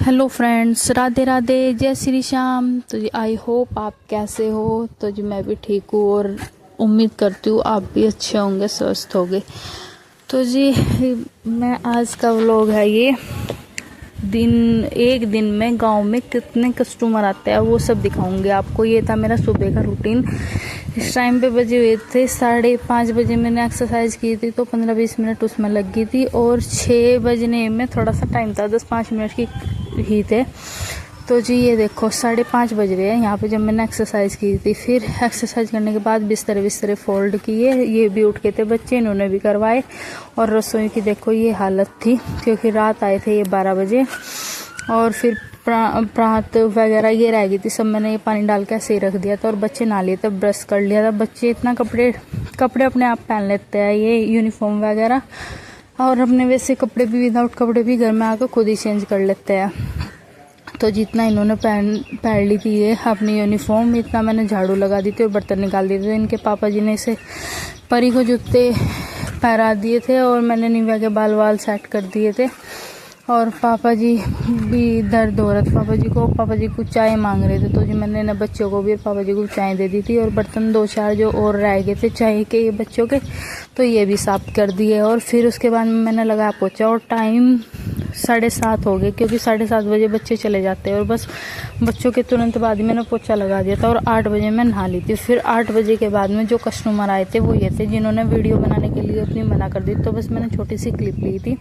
Hello friends, Radhe Radhe, जय श्री श्याम। तो जी I hope आप कैसे हो। तो जी मैं भी ठीक हूँ और उम्मीद करती हूँ आप भी अच्छे होंगे, स्वस्थ होंगे। तो जी मैं आज का व्लॉग है ये एक दिन में गांव में कितने कस्टमर आते हैं वो सब दिखाऊंगी आपको। ये था मेरा सुबह का रूटीन। इस टाइम पे बजे हुए थे 5:30 बजे। मैंने एक्सरसाइज की थी तो 15-20 मिनट उसमें लग गई थी और 6 बजने में थोड़ा सा टाइम था, 10-5 मिनट की ही थे। तो जी ये देखो 5:30 बज रहे हैं यहाँ पे जब मैंने एक्सरसाइज की थी। फिर एक्सरसाइज करने के बाद बिस्तर फोल्ड किए, ये भी उठ के थे बच्चे, इन्होंने भी करवाए। और रसोई की देखो ये हालत थी क्योंकि रात आए थे ये 12 बजे। और फिर प्रात वगैरह ये रह गई थी, सब मैंने ये पानी डाल के ऐसे ही रख दिया था। और बच्चे नहा लिए थे, ब्रश कर लिया था। बच्चे इतना कपड़े अपने आप पहन लेते हैं, ये यूनिफॉर्म वगैरह, और अपने वैसे कपड़े भी विदाउट कपड़े भी घर में आकर खुद ही चेंज कर लेते हैं। तो जितना इन्होंने पहन ली थी ये अपनी यूनिफॉर्म, इतना मैंने झाड़ू लगा दी थी और बर्तन निकाल दिए थे। इनके पापा जी ने इसे परी को जूते पहरा दिए थे और मैंने निव्या के बाल सेट कर दिए थे। और पापा जी भी दर्द हो रहा था पापा जी को चाय मांग रहे थे। तो जी मैंने ना बच्चों को भी और पापा जी को चाय दे दी थी। और बर्तन 2-4 जो और रह गए थे चाय के बच्चों के, तो ये भी साफ कर दिए। और फिर उसके बाद मैंने लगाया पोछा और टाइम 7:30 हो गए क्योंकि 7:30 बजे बच्चे चले जाते हैं। और बस बच्चों के तुरंत बाद ही मैंने पोछा लगा दिया था और 8 बजे मैं नहा ली थी। फिर 8 बजे के बाद में जो कस्टमर आए थे वो ये थे जिन्होंने वीडियो बनाने के लिए अपनी मना कर दी। तो बस मैंने छोटी सी क्लिप ली थी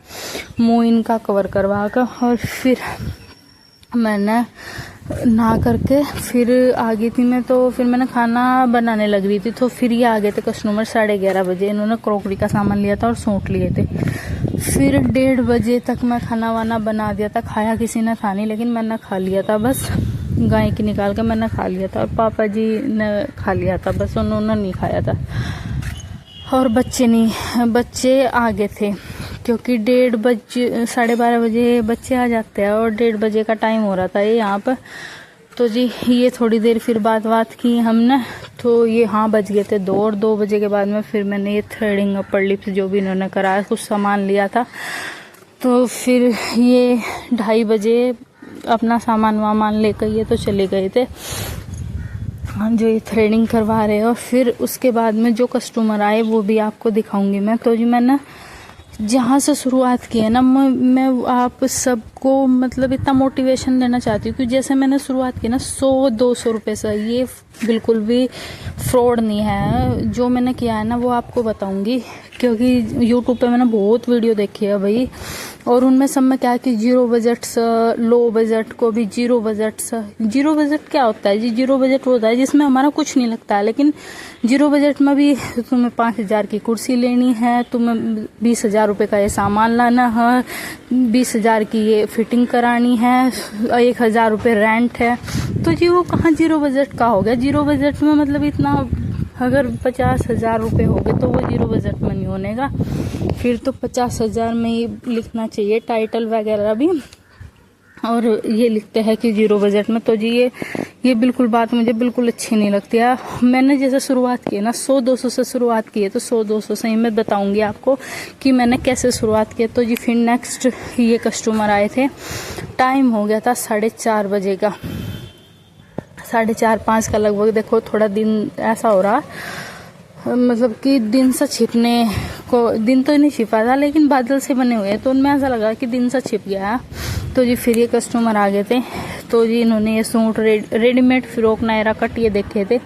मुँह इनका कवर करवा कर, और फिर मैंने नहा करके फिर आ गई थी मैं। तो फिर मैंने खाना बनाने लग रही थी। तो फिर ये आ गए थे कस्टमर 11:30 बजे। इन्होंने क्रॉकरी का सामान लिया था और सूट लिए थे। फिर 1:30 बजे तक मैं खाना वाना बना दिया था। खाया किसी ने था नहीं, लेकिन मैंने खा लिया था। बस गाय की निकाल कर मैंने खा लिया था और पापा जी ने खा लिया था, बस उन्होंने नहीं खाया था। और बच्चे आ गए थे क्योंकि 12:30 बजे बच्चे आ जाते हैं और 1:30 बजे का टाइम हो रहा था ये यहाँ पर। तो जी ये थोड़ी देर फिर बात की हमने। तो ये बज गए थे 2 और 2 बजे के बाद में फिर मैंने ये थ्रेडिंग अपर लिप्स जो भी इन्होंने कराया कुछ सामान लिया था। तो फिर ये 2:30 बजे अपना सामान लेकर ये तो चले गए थे जो ये थ्रेडिंग करवा रहे हैं। और फिर उसके बाद में जो कस्टमर आए वो भी आपको दिखाऊंगी मैं। तो जी मैंने जहाँ से शुरुआत की है ना, मैं आप सबको मतलब इतना मोटिवेशन देना चाहती हूँ कि जैसे मैंने शुरुआत की ना 100-200 रुपये से, ये बिल्कुल भी फ्रॉड नहीं है। जो मैंने किया है ना वो आपको बताऊंगी क्योंकि यूट्यूब पे मैंने बहुत वीडियो देखी है भाई। और उनमें सब में क्या है कि 0 बजट से लो बजट को भी 0 बजट से। 0 बजट क्या होता है जी? 0 बजट होता है जिसमें हमारा कुछ नहीं लगता है, लेकिन 0 बजट में भी तुम्हें 5,000 की कुर्सी लेनी है, तुम्हें 20,000 रुपये का ये सामान लाना है, 20,000 की ये फिटिंग करानी है, 1,000 रुपये रेंट है। तो जी वो कहाँ 0 बजट का हो गया? 0 बजट में मतलब इतना, अगर 50,000 रुपये हो गए तो वो 0 बजट में नहीं होने का। फिर तो 50,000 में ही लिखना चाहिए टाइटल वगैरह भी, और ये लिखते हैं कि 0 बजट में। तो जी ये बिल्कुल बात मुझे बिल्कुल अच्छी नहीं लगती है। मैंने जैसे शुरुआत की है ना 100-200 से शुरुआत की है, तो 100-200 से ही मैं बताऊंगी आपको कि मैंने कैसे शुरुआत की है। तो जी फिर नेक्स्ट ये कस्टमर आए थे, टाइम हो गया था 4:30 बजे का, 4:30-5 का लगभग। देखो थोड़ा दिन ऐसा हो रहा मतलब कि दिन से छिपने को, दिन तो नहीं छिपा था लेकिन बादल से बने हुए हैं तो उनमें ऐसा लगा कि दिन से छिप गया है। तो जी फिर ये कस्टमर आ गए थे। तो जी इन्होंने ये suit readymade frock Naira cut ये देखे थे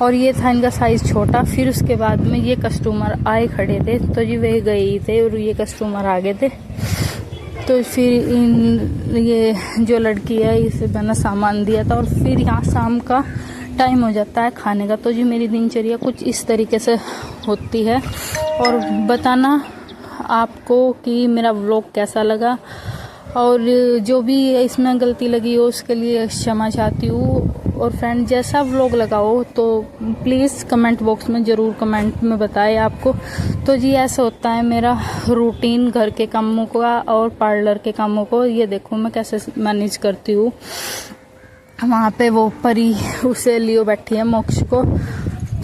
और ये था इनका साइज छोटा। फिर उसके बाद में ये कस्टमर आए खड़े थे, तो जी वे गए ही थे और ये कस्टमर आ गए थे। तो फिर ये जो लड़की है इसे मैंने सामान दिया था और फिर यहाँ शाम का टाइम हो जाता है खाने का। तो जी मेरी दिनचर्या कुछ इस तरीके से होती है और बताना आपको कि मेरा व्लॉग कैसा लगा, और जो भी इसमें गलती लगी हो उसके लिए क्षमा चाहती हूँ। और फ्रेंड जैसा व्लॉग लगाओ तो प्लीज़ कमेंट बॉक्स में ज़रूर कमेंट में बताएं आपको। तो जी ऐसा होता है मेरा रूटीन घर के कामों का और पार्लर के कामों को। ये देखो मैं कैसे मैनेज करती हूँ। वहाँ पे वो परी उसे लियो बैठी है मोक्ष को,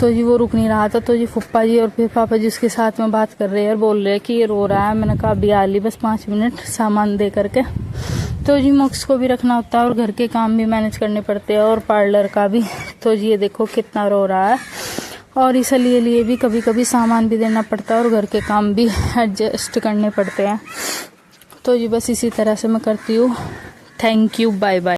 तो जी वो रुक नहीं रहा था। तो जी फुप्पा जी और फिर पापा जी उसके साथ में बात कर रहे हैं और बोल रहे हैं कि ये रो रहा है। मैंने कहा अभी आ ली बस 5 मिनट सामान दे करके। तो जी मॉक्स को भी रखना होता है और घर के काम भी मैनेज करने पड़ते हैं और पार्लर का भी। तो जी ये देखो कितना रो रहा है, और इसलिए लिए भी कभी कभी सामान भी देना पड़ता है और घर के काम भी एडजस्ट करने पड़ते हैं। तो जी बस इसी तरह से मैं करती हूँ। Thank you, bye bye.